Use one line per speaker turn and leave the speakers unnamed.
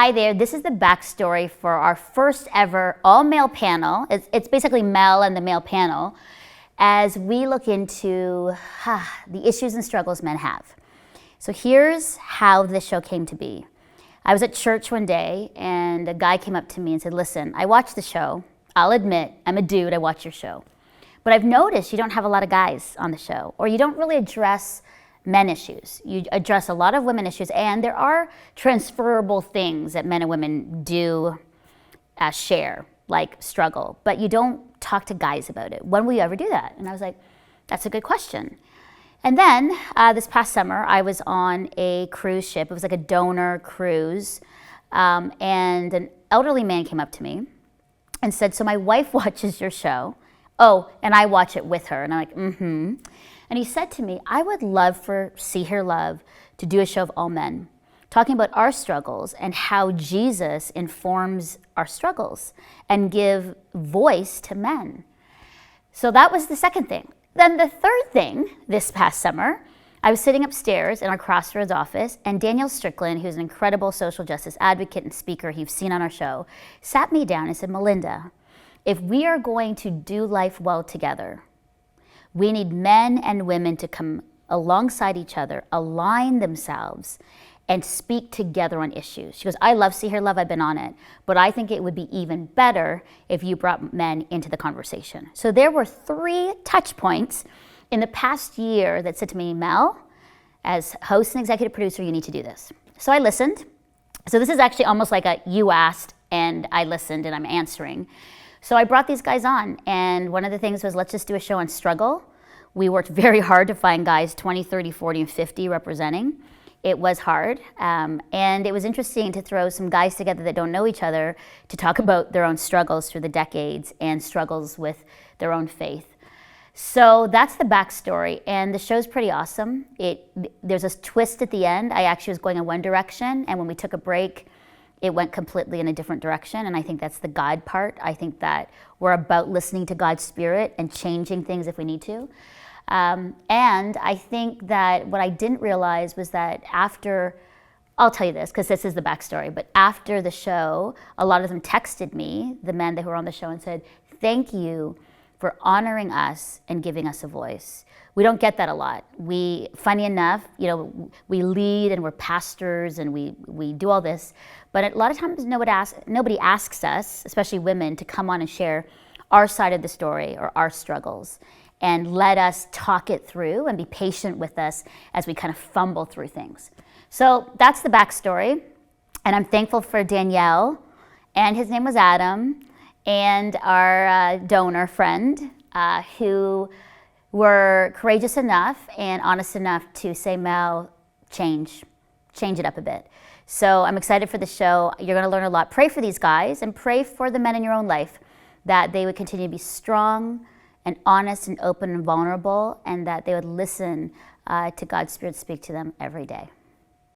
Hi there, this is the backstory for our first ever all-male panel. It's basically Mel and the male panel as we look into the issues and struggles men have. So here's how this show came to be. I was at church one day and a guy came up to me and said, listen, I watch the show. I'll admit, I'm a dude, I watch your show. But I've noticed you don't have a lot of guys on the show, or you don't really address men issues. You address a lot of women issues, and there are transferable things that men and women do share, like struggle, but you don't talk to guys about it. When will you ever do that? And I was like, that's a good question. And then this past summer, I was on a cruise ship. It was like a donor cruise, and an elderly man came up to me and said, so my wife watches your show. Oh, and I watch it with her. And I'm like, mm-hmm. And he said to me, I would love for See Hear Love to do a show of all men, talking about our struggles and how Jesus informs our struggles and give voice to men. So that was the second thing. Then the third thing, this past summer, I was sitting upstairs in our Crossroads office, and Daniel Strickland, who's an incredible social justice advocate and speaker you've seen on our show, sat me down and said, Melinda, if we are going to do life well together, we need men and women to come alongside each other, align themselves, and speak together on issues. She goes, I love See Hear Love, I've been on it, but I think it would be even better if you brought men into the conversation. So there were 3 touch points in the past year that said to me, Mel, as host and executive producer, you need to do this. So I listened. So this is actually almost like a you asked and I listened and I'm answering. So I brought these guys on, and one of the things was, let's just do a show on struggle. We worked very hard to find guys 20, 30, 40, and 50 representing. It was hard, and it was interesting to throw some guys together that don't know each other to talk about their own struggles through the decades and struggles with their own faith. So that's the backstory, and the show's pretty awesome. There's a twist at the end. I actually was going in one direction, and when we took a break, it went completely in a different direction, and I think that's the God part. I think that we're about listening to God's Spirit and changing things if we need to. And I think that what I didn't realize was that after, I'll tell you this because this is the backstory, but after the show, a lot of them texted me, the men that were on the show, and said, thank you for honoring us and giving us a voice. We don't get that a lot. Funny enough, we lead and we're pastors and we do all this, but a lot of times nobody asks us, especially women, to come on and share our side of the story or our struggles and let us talk it through and be patient with us as we kind of fumble through things. So that's the backstory, and I'm thankful for Danielle, and his name was Adam, and our donor friend who were courageous enough and honest enough to say, Mel, change it up a bit. So I'm excited for the show. You're going to learn a lot. Pray for these guys and pray for the men in your own life that they would continue to be strong and honest and open and vulnerable, and that they would listen to God's Spirit speak to them every day.